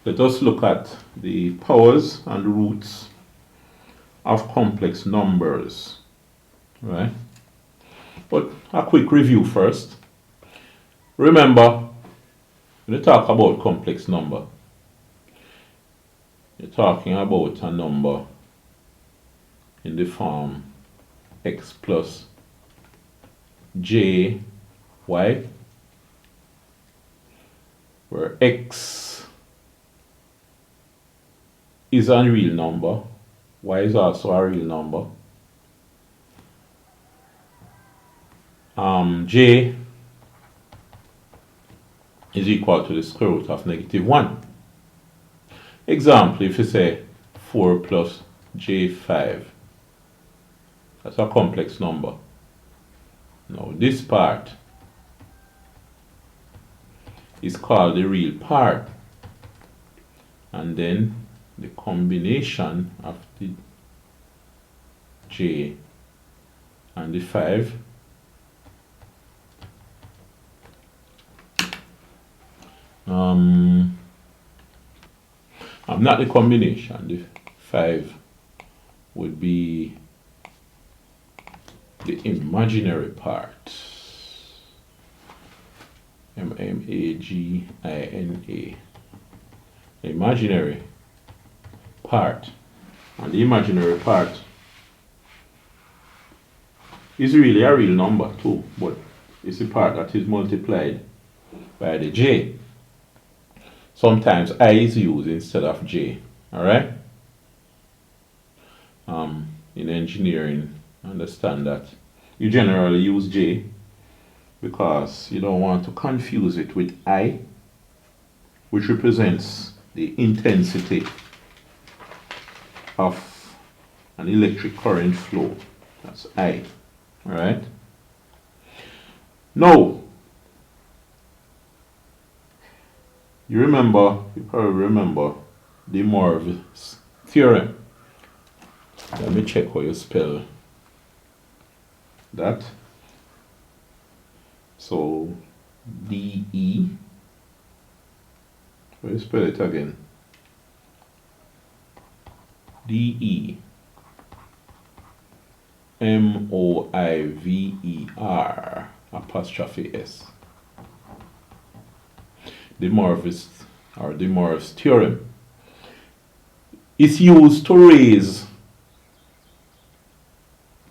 Let us look at the powers and roots of complex numbers, right? But a quick review first. Remember, when you talk about complex number, you're talking about a number in the form x plus j y, where x is a real number, y is also a real number, j is equal to the square root of -1. Example, if you say 4 plus j5, that's a complex number. Now this part is called the real part, and then the combination of the j and the 5 not the combination, the 5 would be the imaginary part, M-A-G-I-N-A, imaginary part. And the imaginary part is really a real number too, but it's the part that is multiplied by the j. Sometimes I is used instead of j, alright? In engineering, understand that you generally use j because you don't want to confuse it with I, which represents the intensity of an electric current flow. That's I, alright? Now, you probably remember De Moivre's theorem. Let me check how you spell that. So, D-E, how you spell it again? D-E-M-O-I-V-E-R apostrophe S. De Moivre's theorem is used to raise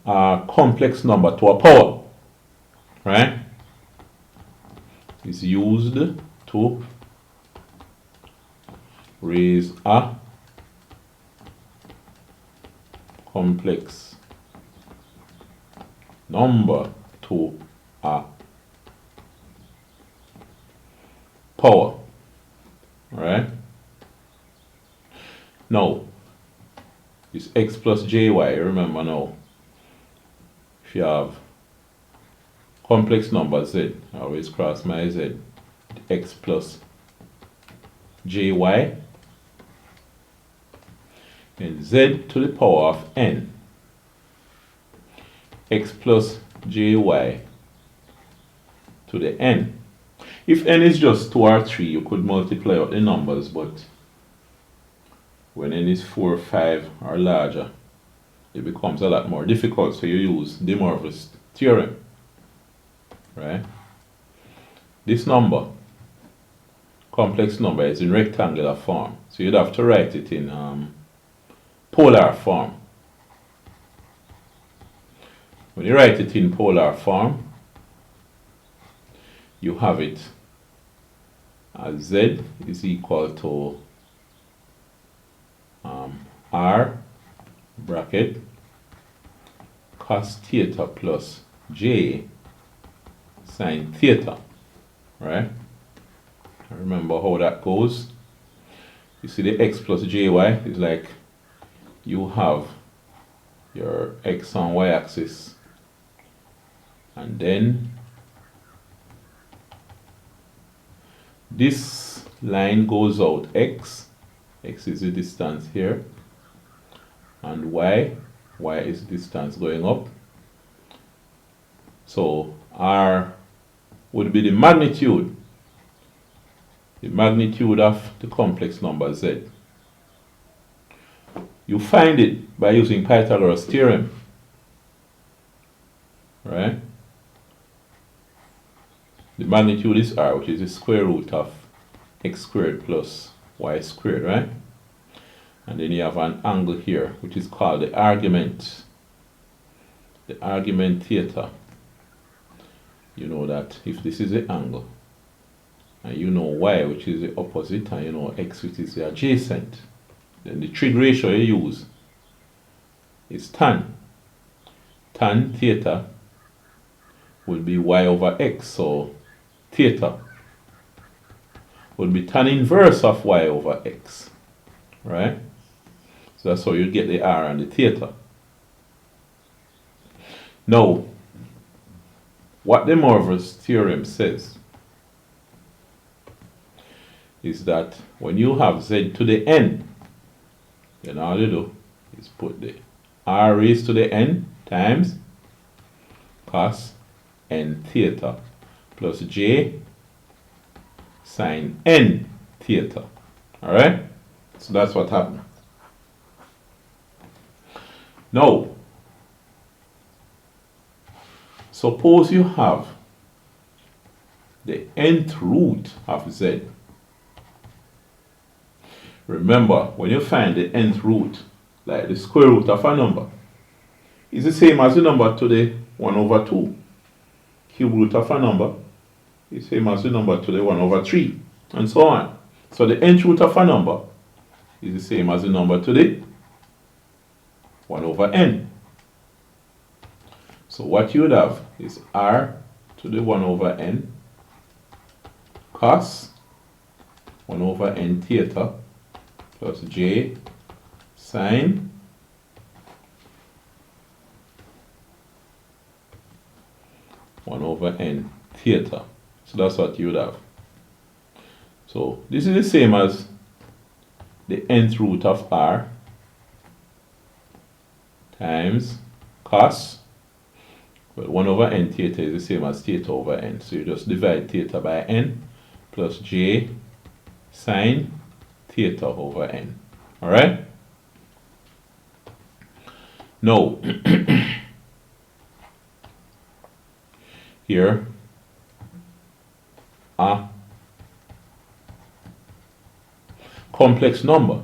a complex number to a power, right? It's used to raise a complex number to a power, right? Now, it's x plus jy, remember now, if you have complex number z, I always cross my z, x plus jy, and z to the power of n, x plus jy to the n. If n is just 2 or 3, you could multiply out the numbers, but when n is 4, 5 or larger, it becomes a lot more difficult, so you use De Moivre's theorem, right? This number, complex number, is in rectangular form, so you'd have to write it in polar form. When you write it in polar form, you have it as z is equal to r bracket cos theta plus j sine theta, right? Remember how that goes. You see the x plus jy is like you have your x and y axis, and then this line goes out x is the distance here, and y is distance going up. So r would be the magnitude the magnitude of the complex number z. You find it by using Pythagoras theorem, right? The magnitude is r, which is the square root of x squared plus y squared, right? And then you have an angle here, which is called the argument. The argument theta. You know that if this is the angle, and you know y, which is the opposite, and you know x, which is the adjacent, then the trig ratio you use is tan. Tan theta will be y over x, so theta will be tan inverse of y over x, right? So that's how you get the r and the theta. Now, what De Moivre's theorem says is that when you have z to the n, then all you do is put the r raised to the n times cos n theta plus j sine n theta. Alright? So that's what happened. Now, suppose you have the nth root of z. Remember, when you find the nth root, like the square root of a number, is the same as the number to the 1 over 2. Cube root of a number is the same as the number to the 1 over 3, and so on. So the nth root of a number is the same as the number to the 1 over n. So what you would have is r to the 1 over n cos 1 over n theta plus j sine 1 over n theta. So that's what you would have. So this is the same as the nth root of r times cos, well, 1 over n theta is the same as theta over n. So you just divide theta by n plus j sine theta over n. Alright? Now, here, a complex number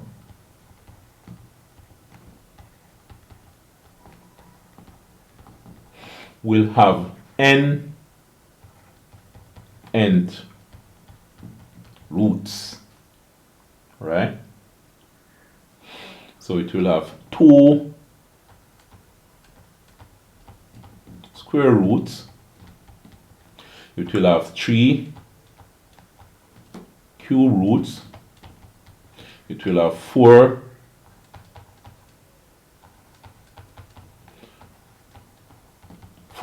will have n nth roots, right? So it will have 2 square roots. It will have 3 cube roots. It will have 4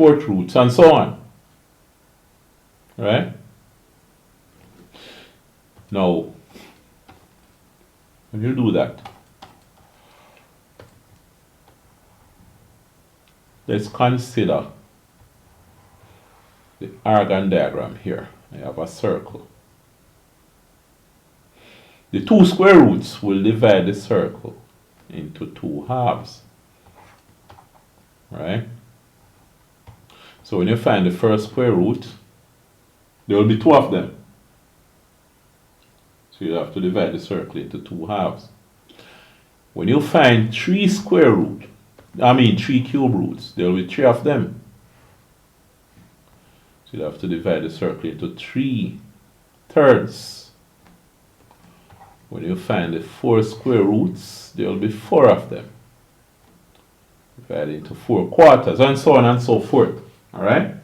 fourth roots, and so on. Right? Now, when you do that, let's consider the Argand diagram here. I have a circle. The 2 square roots will divide the circle into 2 halves. Right? So when you find the first square root, there will be 2 of them. So you have to divide the circle into 2 halves. When you find 3 3 cube roots, there will be 3 of them. So you have to divide the circle into 3 thirds. When you find the 4 square roots, there will be 4 of them. Divide into 4 quarters, and so on and so forth. Alright?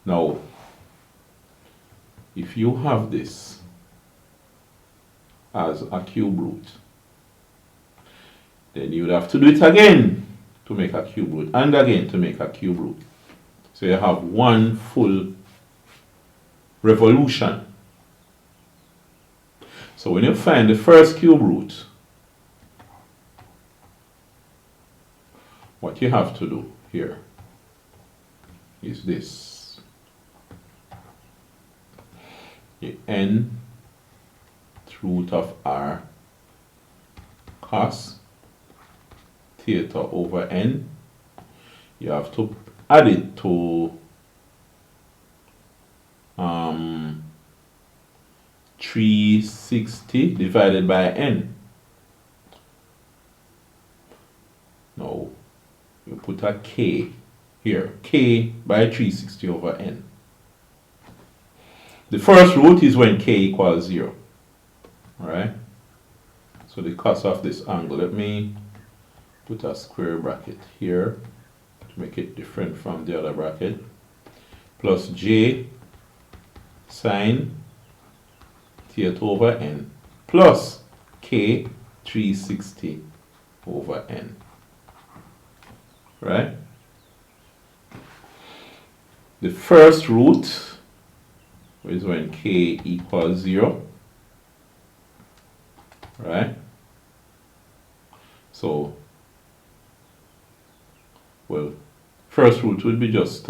Now, if you have this as a cube root, then you would have to do it again to make a cube root, and again to make a cube root. So you have 1 full revolution. So when you find the first cube root, what you have to do here is this. the nth root of r cos theta over n. You have to add it to 360 divided by n. Now you put a k here, k by 360 over n. The first root is when k equals 0. Alright? So the cos of this angle, let me put a square bracket here to make it different from the other bracket, plus j sine theta over n plus k 360 over n. Right? The first root is when k equals 0. Right? So, well, first root would be just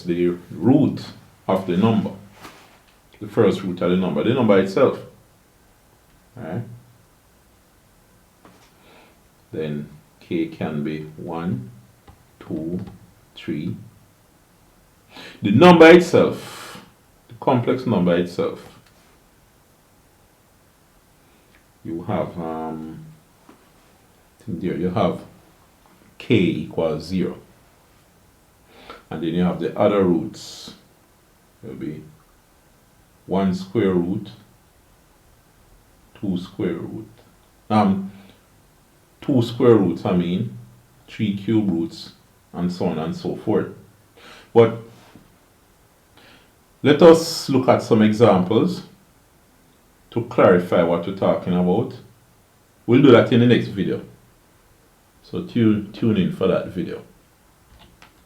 the root of the number. The first root of the number itself. Right? Then k can be 1, 2, 3. The number itself, the complex number itself, you have there you have k equals 0, and then you have the other roots. It will be 1 square root, 2 square root, 2 square roots, 3 cube roots, and so on and so forth. But let us look at some examples to clarify what we're talking about. We'll do that in the next video. So tune in for that video.